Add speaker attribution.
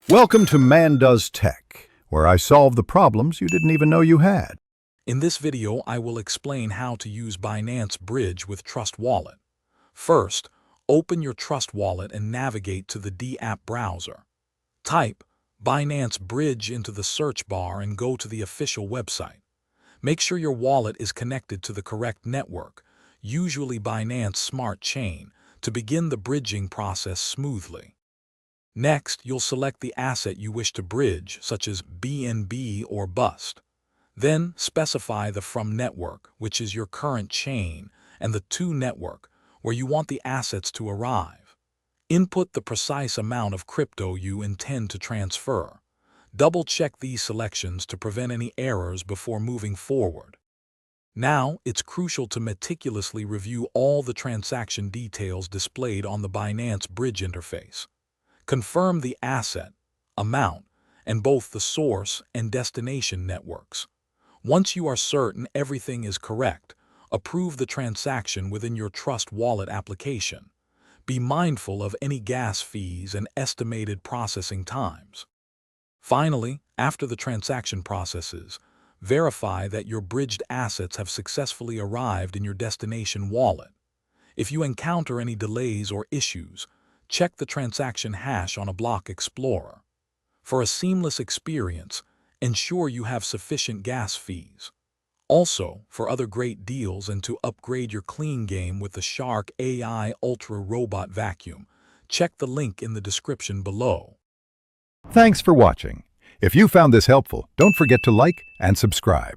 Speaker 1: Welcome to Man Does Tech, where I solve the problems you didn't even know you had.
Speaker 2: In this video, I will explain how to use Binance Bridge with Trust Wallet. First, open your Trust Wallet and navigate to the D-app browser. Type Binance Bridge into the search bar and go to the official website. Make sure your wallet is connected to the correct network, usually Binance Smart Chain, to begin the bridging process smoothly. Next, you'll select the asset you wish to bridge, such as BNB or BUST. Then, specify the From network, which is your current chain, and the To network, where you want the assets to arrive. Input the precise amount of crypto you intend to transfer. Double-check these selections to prevent any errors before moving forward. Now, it's crucial to meticulously review all the transaction details displayed on the Binance Bridge interface. Confirm the asset, amount, and both the source and destination networks. Once you are certain everything is correct, approve the transaction within your Trust Wallet application. Be mindful of any gas fees and estimated processing times. Finally, after the transaction processes, verify that your bridged assets have successfully arrived in your destination wallet. If you encounter any delays or issues, check the transaction hash on a block explorer. For a seamless experience, ensure you have sufficient gas fees. Also, for other great deals and to upgrade your clean game with the Shark AI Ultra Robot Vacuum, check the link in the description below.
Speaker 1: Thanks for watching. If you found this helpful, don't forget to like and subscribe.